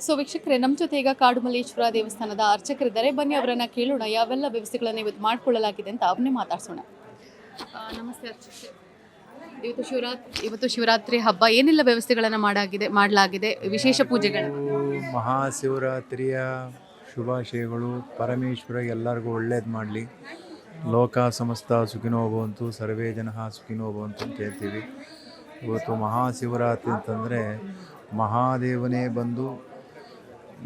So ವೀಕ್ಷಕರೇ, ನಮ್ಮ ಜೊತೆ ಈಗ ಕಾಡುಮಲ್ಲೇಶ್ವರ ದೇವಸ್ಥಾನದ ಅರ್ಚಕರಿದ್ದಾರೆ. ಬನ್ನಿ ಅವರನ್ನ ಕೇಳೋಣ ಯಾವೆಲ್ಲ ವ್ಯವಸ್ಥೆಗಳನ್ನು ಇವತ್ತು ಮಾಡಿಕೊಳ್ಳಲಾಗಿದೆ ಅಂತ ಅವನ್ನೇ ಮಾತಾಡ್ಸೋಣ. ನಮಸ್ತೆ ಅರ್ಚಕರೇ. ಇವತ್ತು ಶಿವರಾತ್ರಿ ಹಬ್ಬ, ಏನೆಲ್ಲ ವ್ಯವಸ್ಥೆಗಳನ್ನು ಮಾಡಲಾಗಿದೆ, ವಿಶೇಷ ಪೂಜೆಗಳು? ಮಹಾಶಿವರಾತ್ರಿಯ ಶುಭಾಶಯಗಳು. ಪರಮೇಶ್ವರ ಎಲ್ಲರಿಗೂ ಒಳ್ಳೇದು ಮಾಡಲಿ. ಲೋಕ ಸಮಸ್ತ ಸುಖಿನೋ ಭವಂತು, ಸರ್ವೇ ಜನ ಸುಖಿನೋ ಭವಂತು ಅಂತ ಹೇಳ್ತೀವಿ. ಇವತ್ತು ಮಹಾಶಿವರಾತ್ರಿ ಅಂತಂದರೆ ಮಹಾದೇವನೇ ಬಂದು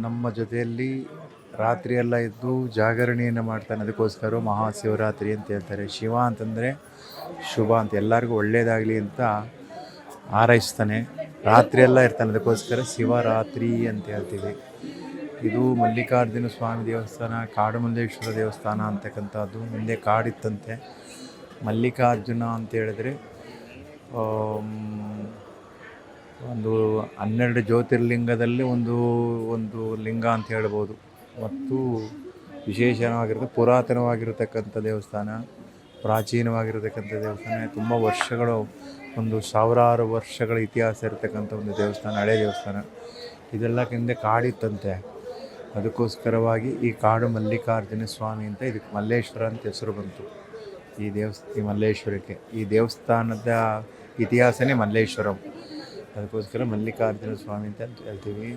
ನಮ್ಮ ಜೊತೆಯಲ್ಲಿ ರಾತ್ರಿಯೆಲ್ಲ ಇದ್ದು ಜಾಗರಣೆಯನ್ನು ಮಾಡ್ತಾನೆ. ಅದಕ್ಕೋಸ್ಕರ ಮಹಾಶಿವರಾತ್ರಿ ಅಂತ ಹೇಳ್ತಾರೆ. ಶಿವ ಅಂತಂದರೆ ಶುಭ ಅಂತ, ಎಲ್ಲರಿಗೂ ಒಳ್ಳೆಯದಾಗಲಿ ಅಂತ ಹಾರೈಸ್ತಾನೆ. ರಾತ್ರಿಯೆಲ್ಲ ಇರ್ತಾನೆ, ಅದಕ್ಕೋಸ್ಕರ ಶಿವರಾತ್ರಿ ಅಂತ ಹೇಳ್ತೀವಿ. ಇದು ಮಲ್ಲಿಕಾರ್ಜುನ ಸ್ವಾಮಿ ದೇವಸ್ಥಾನ, ಕಾಡುಮಲ್ಲೇಶ್ವರ ದೇವಸ್ಥಾನ ಅಂತಕ್ಕಂಥದ್ದು. ಮುಂದೆ ಕಾಡಿತ್ತಂತೆ. ಮಲ್ಲಿಕಾರ್ಜುನ ಅಂತ ಹೇಳಿದ್ರೆ ಒಂದು 12 ಜ್ಯೋತಿರ್ಲಿಂಗದಲ್ಲಿ ಒಂದು ಲಿಂಗ ಅಂತ ಹೇಳ್ಬೋದು. ಮತ್ತು ವಿಶೇಷವಾಗಿರುತ್ತೆ, ಪುರಾತನವಾಗಿರತಕ್ಕಂಥ ದೇವಸ್ಥಾನ, ಪ್ರಾಚೀನವಾಗಿರತಕ್ಕಂಥ ದೇವಸ್ಥಾನ. ತುಂಬ ವರ್ಷಗಳು, ಒಂದು ಸಾವಿರಾರು ವರ್ಷಗಳ ಇತಿಹಾಸ ಇರತಕ್ಕಂಥ ಒಂದು ದೇವಸ್ಥಾನ, ಹಳೆ ದೇವಸ್ಥಾನ. ಇದೆಲ್ಲ ಹಿಂದೆ ಕಾಡಿತ್ತಂತೆ. ಅದಕ್ಕೋಸ್ಕರವಾಗಿ ಈ ಕಾಡು ಮಲ್ಲಿಕಾರ್ಜುನ ಸ್ವಾಮಿ ಅಂತ, ಇದಕ್ಕೆ ಮಲ್ಲೇಶ್ವರ ಅಂತ ಹೆಸರು ಬಂತು. ಈ ಮಲ್ಲೇಶ್ವರಕ್ಕೆ ಈ ದೇವಸ್ಥಾನದ ಇತಿಹಾಸನೇ ಮಲ್ಲೇಶ್ವರಂ. ಅದಕ್ಕೋಸ್ಕರ ಮಲ್ಲಿಕಾರ್ಜುನ ಸ್ವಾಮಿ ಅಂತ ಹೇಳ್ತೀವಿ.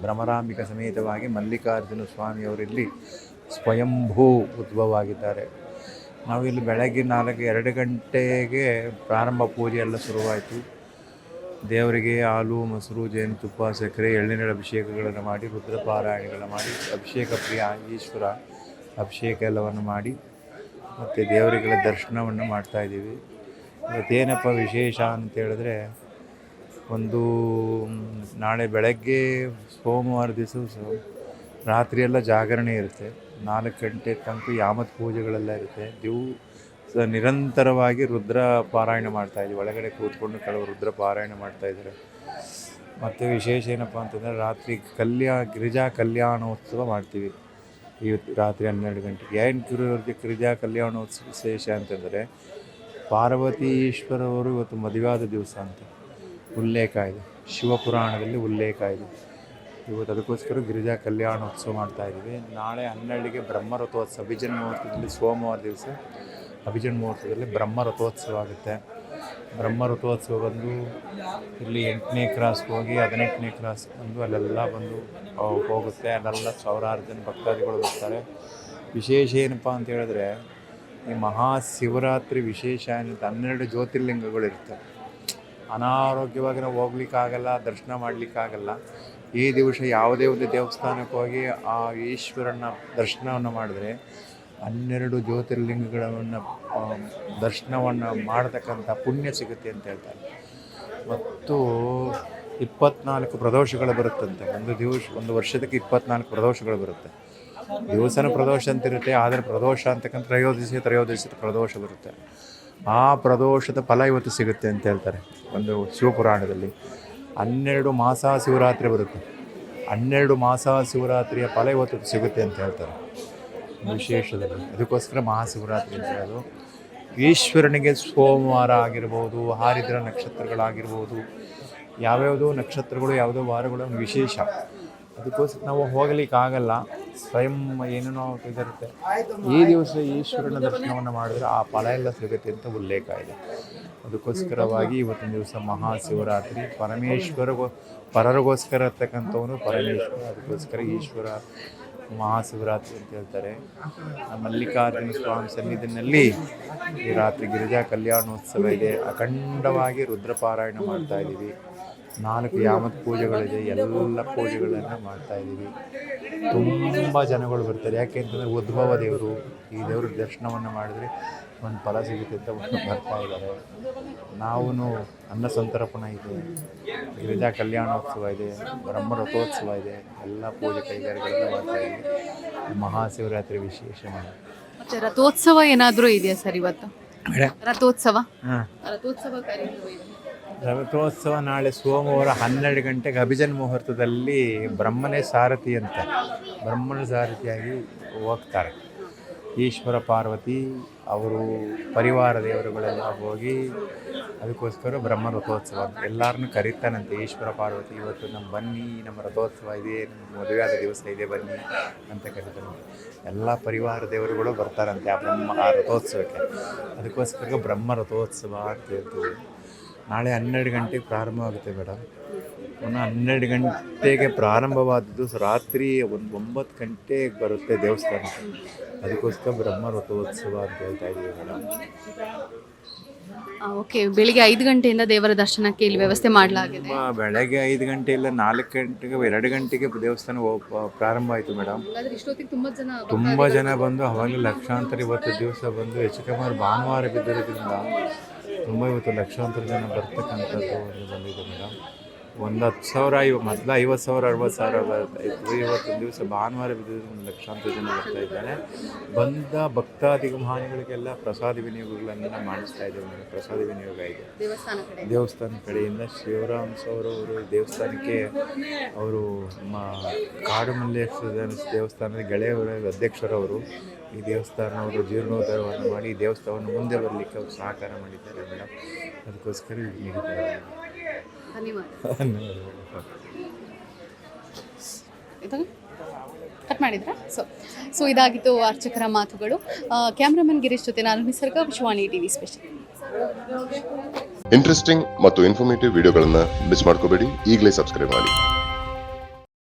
ಭ್ರಮರಾಂಬಿಕ ಸಮೇತವಾಗಿ ಮಲ್ಲಿಕಾರ್ಜುನ ಸ್ವಾಮಿಯವರಿಲ್ಲಿ ಸ್ವಯಂಭೂ ಉದ್ಭವ ಆಗಿದ್ದಾರೆ. ನಾವಿಲ್ಲಿ ಬೆಳಗ್ಗೆ 2 ಗಂಟೆಗೆ ಪ್ರಾರಂಭ ಪೂಜೆ ಎಲ್ಲ ಶುರುವಾಯಿತು. ದೇವರಿಗೆ ಹಾಲು, ಮೊಸರು, ಜೇನುತುಪ್ಪ, ಸಕ್ಕರೆ, ಎಳ್ಳಿನ ಅಭಿಷೇಕಗಳನ್ನು ಮಾಡಿ, ರುದ್ರಪಾರಾಯಣಗಳನ್ನು ಮಾಡಿ, ಅಭಿಷೇಕ ಪ್ರಿಯ ಈಶ್ವರ ಅಭಿಷೇಕ ಎಲ್ಲವನ್ನು ಮಾಡಿ ಮತ್ತು ದೇವರಿಗಳ ದರ್ಶನವನ್ನು ಮಾಡ್ತಾಯಿದ್ದೀವಿ. ಇವತ್ತೇನಪ್ಪ ವಿಶೇಷ ಅಂತ ಹೇಳಿದ್ರೆ, ನಾಳೆ ಬೆಳಗ್ಗೆ ಸೋಮವಾರ ದಿವಸ ರಾತ್ರಿಯೆಲ್ಲ ಜಾಗರಣೆ ಇರುತ್ತೆ. 4 ಗಂಟೆ ತನಕ ಯಾಮತ್ ಪೂಜೆಗಳೆಲ್ಲ ಇರುತ್ತೆ. ನಿರಂತರವಾಗಿ ರುದ್ರ ಪಾರಾಯಣ ಮಾಡ್ತಾಯಿದ್ವಿ. ಒಳಗಡೆ ಕೂತ್ಕೊಂಡು ಕೆಲವು ರುದ್ರ ಪಾರಾಯಣ ಮಾಡ್ತಾಯಿದ್ದಾರೆ. ಮತ್ತು ವಿಶೇಷ ಏನಪ್ಪ ಅಂತಂದರೆ, ರಾತ್ರಿ ಗಿರಿಜಾ ಕಲ್ಯಾಣೋತ್ಸವ ಮಾಡ್ತೀವಿ. ಇವತ್ತು ರಾತ್ರಿ 12 ಗಂಟೆಗೆ. ಏನು ಗಿರಿಜಾ ಕಲ್ಯಾಣೋತ್ಸವ ವಿಶೇಷ ಅಂತಂದರೆ, ಪಾರ್ವತಿ ಈಶ್ವರವರು ಇವತ್ತು ಮದುವೆಯಾದ ದಿವಸ ಅಂತ ಉಲ್ಲೇಖ ಇದೆ, ಶಿವಪುರಾಣದಲ್ಲಿ ಉಲ್ಲೇಖ ಇದೆ. ಇವತ್ತು ಅದಕ್ಕೋಸ್ಕರ ಗಿರಿಜಾ ಕಲ್ಯಾಣೋತ್ಸವ ಮಾಡ್ತಾಯಿದ್ದೀವಿ. ನಾಳೆ 12ಗೆ ಬ್ರಹ್ಮರಥೋತ್ಸವ, ಅಭಿಜನ್ ಮುಹೂರ್ತದಲ್ಲಿ ಸೋಮವಾರ ದಿವಸ ಅಭಿಜನ್ ಮುಹೂರ್ತದಲ್ಲಿ ಬ್ರಹ್ಮರಥೋತ್ಸವ ಆಗುತ್ತೆ. ಬ್ರಹ್ಮರಥೋತ್ಸವ ಬಂದು ಇಲ್ಲಿ 8ನೇ ಕ್ರಾಸ್ ಹೋಗಿ 18ನೇ ಕ್ರಾಸ್ ಬಂದು ಅಲ್ಲೆಲ್ಲ ಬಂದು ಹೋಗುತ್ತೆ. ಅಲ್ಲೆಲ್ಲ ಸಾವಿರಾರು ಜನ ಭಕ್ತಾದಿಗಳು ಬರ್ತಾರೆ. ವಿಶೇಷ ಏನಪ್ಪ ಅಂತ ಹೇಳಿದ್ರೆ, ಈ ಮಹಾಶಿವರಾತ್ರಿ ವಿಶೇಷ ಏನಂತ 12 ಜ್ಯೋತಿರ್ಲಿಂಗಗಳಿರ್ತವೆ. ಅನಾರೋಗ್ಯವಾಗಿ ನಾವು ಹೋಗ್ಲಿಕ್ಕಾಗಲ್ಲ, ದರ್ಶನ ಮಾಡಲಿಕ್ಕಾಗಲ್ಲ. ಈ ದಿವಸ ಯಾವುದೇ ಒಂದು ದೇವಸ್ಥಾನಕ್ಕೆ ಹೋಗಿ ಆ ಈಶ್ವರನ ದರ್ಶನವನ್ನು ಮಾಡಿದ್ರೆ 12 ಜ್ಯೋತಿರ್ಲಿಂಗಗಳನ್ನು ದರ್ಶನವನ್ನು ಮಾಡತಕ್ಕಂಥ ಪುಣ್ಯ ಸಿಗುತ್ತೆ ಅಂತ ಹೇಳ್ತಾರೆ. ಮತ್ತು 24 ಪ್ರದೋಷಗಳು ಬರುತ್ತಂತೆ. ಒಂದು ವರ್ಷದಕ್ಕೆ 24 ಪ್ರದೋಷಗಳು ಬರುತ್ತೆ. ದಿವಸನ ಪ್ರದೋಷ ಅಂತಿರುತ್ತೆ, ಆದರೆ ಪ್ರದೋಷ ಅಂತಕ್ಕಂಥ ತ್ರಯೋದಶಿ ಪ್ರದೋಷ ಬರುತ್ತೆ. ಆ ಪ್ರದೋಷದ ಫಲ ಇವತ್ತು ಸಿಗುತ್ತೆ ಅಂತ ಹೇಳ್ತಾರೆ ಒಂದು ಶಿವಪುರಾಣದಲ್ಲಿ. 12 ಮಾಸ ಶಿವರಾತ್ರಿ ಬರುತ್ತೆ. 12 ಮಾಸ ಶಿವರಾತ್ರಿಯ ಫಲ ಇವತ್ತು ಸಿಗುತ್ತೆ ಅಂತ ಹೇಳ್ತಾರೆ ವಿಶೇಷದಲ್ಲಿ. ಅದಕ್ಕೋಸ್ಕರ ಮಹಾಶಿವರಾತ್ರಿ ಅಂತ ಹೇಳೋದು. ಈಶ್ವರನಿಗೆ ಸೋಮವಾರ ಆಗಿರ್ಬೋದು, ಹಾರಿದ್ರ ನಕ್ಷತ್ರಗಳಾಗಿರ್ಬೋದು, ಯಾವ್ಯಾವುದೋ ನಕ್ಷತ್ರಗಳು, ಯಾವುದೋ ವಾರಗಳು ವಿಶೇಷ. ಅದಕ್ಕೋಸ್ಕರ ನಾವು ಹೋಗಲಿಕ್ಕಾಗಲ್ಲ, ಸ್ವಯಂ ಏನೇನೋ ಇದಿರುತ್ತೆ. ಈ ದಿವಸ ಈಶ್ವರನ ದರ್ಶನವನ್ನು ಮಾಡಿದ್ರೆ ಆ ಫಲ ಎಲ್ಲ ಸಿಗುತ್ತೆ ಅಂತ ಉಲ್ಲೇಖ ಇದೆ. ಅದಕ್ಕೋಸ್ಕರವಾಗಿ ಇವತ್ತಿನ ದಿವಸ ಮಹಾಶಿವರಾತ್ರಿ. ಪರರಿಗೋಸ್ಕರ ಇರ್ತಕ್ಕಂಥವನು ಪರಮೇಶ್ವರ. ಅದಕ್ಕೋಸ್ಕರ ಈಶ್ವರ ಮಹಾಶಿವರಾತ್ರಿ ಅಂತ ಹೇಳ್ತಾರೆ. ಮಲ್ಲಿಕಾರ್ಜುನ ಸ್ವಾಮಿ ಸನ್ನಿಧಿನಲ್ಲಿ ಈ ರಾತ್ರಿ ಗಿರಿಜಾ ಕಲ್ಯಾಣೋತ್ಸವ ಇದೆ. ಅಖಂಡವಾಗಿ ರುದ್ರಪಾರಾಯಣ ಮಾಡ್ತಾಯಿದ್ದೀವಿ. 4 ಯಾಮತ್ ಪೂಜೆಗಳಿದೆ. ಎಲ್ಲ ಪೂಜೆಗಳನ್ನು ಮಾಡ್ತಾಯಿದ್ದೀವಿ. ತುಂಬ ಜನಗಳು ಬರ್ತಾರೆ. ಯಾಕೆಂತಂದರೆ ಉದ್ಭವ ದೇವರು, ಈ ದೇವ್ರ ದರ್ಶನವನ್ನು ಮಾಡಿದ್ರೆ ಒಂದು ಫಲ ಸಿಗುತ್ತೆ ಅಂತ ಬರ್ತಾ ಇದ್ದಾರೆ. ನಾವು ಅನ್ನ ಸಂತರ್ಪಣೆ ಇದೆ, ಗಿರಿಜಾ ಕಲ್ಯಾಣೋತ್ಸವ ಇದೆ, ಬ್ರಹ್ಮರಥೋತ್ಸವ ಇದೆ. ಎಲ್ಲ ಪೂಜೆ ಕೈಗಾರಿಕೆಗಳನ್ನು ಮಾಡ್ತಾಯಿದ್ದೀವಿ. ಮಹಾಶಿವರಾತ್ರಿ ವಿಶೇಷ ಮಾಡಿ. ಮತ್ತೆ ರಥೋತ್ಸವ ಏನಾದರೂ ಇದೆಯಾ ಸರ್ ಇವತ್ತು? ರಥೋತ್ಸವ ರಥೋತ್ಸವ ನಾಳೆ ಸೋಮವಾರ 12 ಗಂಟೆಗೆ ಅಭಿಜನ್ ಮುಹೂರ್ತದಲ್ಲಿ ಬ್ರಹ್ಮನೇ ಸಾರಥಿ ಅಂತ, ಬ್ರಹ್ಮನ ಸಾರಥಿಯಾಗಿ ಹೋಗ್ತಾರೆ. ಈಶ್ವರ ಪಾರ್ವತಿ ಅವರು ಪರಿವಾರ ದೇವರುಗಳೆಲ್ಲ ಹೋಗಿ ಅದಕ್ಕೋಸ್ಕರ ಬ್ರಹ್ಮ ರಥೋತ್ಸವ ಅಂತ ಎಲ್ಲರನ್ನೂ ಕರೀತಾನಂತೆ. ಈಶ್ವರ ಪಾರ್ವತಿ ಇವತ್ತು ಬನ್ನಿ, ನಮ್ಮ ರಥೋತ್ಸವ ಇದೆ, ನಮ್ಮ ಮದುವೆ ಆದ ದಿವಸ ಇದೆ ಬನ್ನಿ ಅಂತ ಕರೀತಾನಂತೆ. ಎಲ್ಲ ಪರಿವಾರ ದೇವರುಗಳು ಬರ್ತಾರಂತೆ ಆ ರಥೋತ್ಸವಕ್ಕೆ. ಅದಕ್ಕೋಸ್ಕರ ಬ್ರಹ್ಮ ರಥೋತ್ಸವ ಅಂತ ಹೇಳ್ತೀವಿ. ನಾಳೆ 12 ಗಂಟೆಗೆ ಪ್ರಾರಂಭ ಆಗುತ್ತೆ ಮೇಡಮ್. ಪುನಃ 12 ಗಂಟೆಗೆ ಪ್ರಾರಂಭವಾದದ್ದು ರಾತ್ರಿ 9 ಗಂಟೆಗೆ ಬರುತ್ತೆ ದೇವಸ್ಥಾನಕ್ಕೆ. ಅದಕ್ಕೋಸ್ಕರ ಬ್ರಹ್ಮ ರಥೋತ್ಸವ ಅಂತ ಹೇಳ್ತಾ ಇದ್ದೀವಿ ಮೇಡಮ್. ಓಕೆ, ಬೆಳಿಗ್ಗೆ 5 ಗಂಟೆಯಿಂದ ದೇವರ ದರ್ಶನಕ್ಕೆ ಇಲ್ಲಿ ವ್ಯವಸ್ಥೆ ಮಾಡಲಾಗಿದೆ. ಬೆಳಗ್ಗೆ 5 ಗಂಟೆ ಇಲ್ಲ 4 ಗಂಟೆಗೆ 2 ಗಂಟೆಗೆ ದೇವಸ್ಥಾನ ಪ್ರಾರಂಭ ಆಯಿತು ಮೇಡಮ್. ಇಷ್ಟೊತ್ತಿಗೆ ತುಂಬ ಜನ ಬಂದು ಅವಾಗಲೇ ಲಕ್ಷಾಂತರ ಇವತ್ತು ದಿವಸ ಬಂದು ಹೆಚ್ಚು ಕಮ್ಮಿ ಭಾನುವಾರ ಬಿದ್ದಿರೋದ್ರಿಂದ ತುಂಬ ಇವತ್ತು ಲಕ್ಷಾಂತರ ಜನ ಬರ್ತಕ್ಕಂಥದ್ದು ಒಂದು ಬಂದಿದೆ ಮೇಡಮ್. ಒಂದು 10,000 ಮೊದಲು 50,000 60,000 ಬರ್ತಾಯಿತ್ತು. ಇವತ್ತು ದಿವಸ ಭಾನುವಾರ ಬಿದ್ದಿದ್ದು ಒಂದು ಲಕ್ಷಾಂತರ ಜನ ಬರ್ತಾ ಇದ್ದಾರೆ. ಬಂದ ಭಕ್ತಾದಿಗಮಾನಿಗಳಿಗೆಲ್ಲ ಪ್ರಸಾದ ವಿನಿಯೋಗಗಳನ್ನು ಮಾಡಿಸ್ತಾ ಇದ್ದೇವೆ ಮೇಡಮ್. ಪ್ರಸಾದ ವಿನಿಯೋಗ ಇದೆ ದೇವಸ್ಥಾನ ಕಡೆಯಿಂದ. ಶಿವರಾಮ್ ಸೌರವರು ದೇವಸ್ಥಾನಕ್ಕೆ ಅವರು ನಮ್ಮ ಕಾಡು ಮಲ್ಲೇಶ್ವರ ದೇವಸ್ಥಾನದ ಗೆಳೆಯವರ ಅಧ್ಯಕ್ಷರವರು ಈ ದೇವಸ್ಥಾನವರು ಜೀರ್ಣೋದ್ಧಾರವನ್ನು ಮಾಡಿ ಈ ದೇವಸ್ಥಾನವನ್ನು ಮುಂದೆ ಬರಲಿಕ್ಕೆ ಅವರು ಸಹಕಾರ ಮಾಡಿದ್ದಾರೆ ಮೇಡಮ್. ಅದಕ್ಕೋಸ್ಕರ ನೀಡಿದ್ದಾರೆ. ಕಟ್ ಮಾಡಿದ್ರಾ? ಸೊ ಇದಾಗಿತ್ತು ಅರ್ಚಕರ ಮಾತುಗಳು. ಕ್ಯಾಮ್ರಾಮನ್ ಗಿರೀಶ್ ಜೊತೆ ನಾನು ನಿಸರ್ಗ, ವಿಶ್ವಾಣಿ ಟಿವಿ ಸ್ಪೆಷಲ್. ಇಂಟ್ರೆಸ್ಟಿಂಗ್ ಮತ್ತು ಇನ್ಫಾರ್ಮೇಟಿವ್ ವಿಡಿಯೋಗಳನ್ನು ಮಿಸ್ ಮಾಡ್ಕೋಬೇಡಿ. ಈಗಲೇ ಸಬ್ಸ್ಕ್ರೈಬ್ ಮಾಡಿ.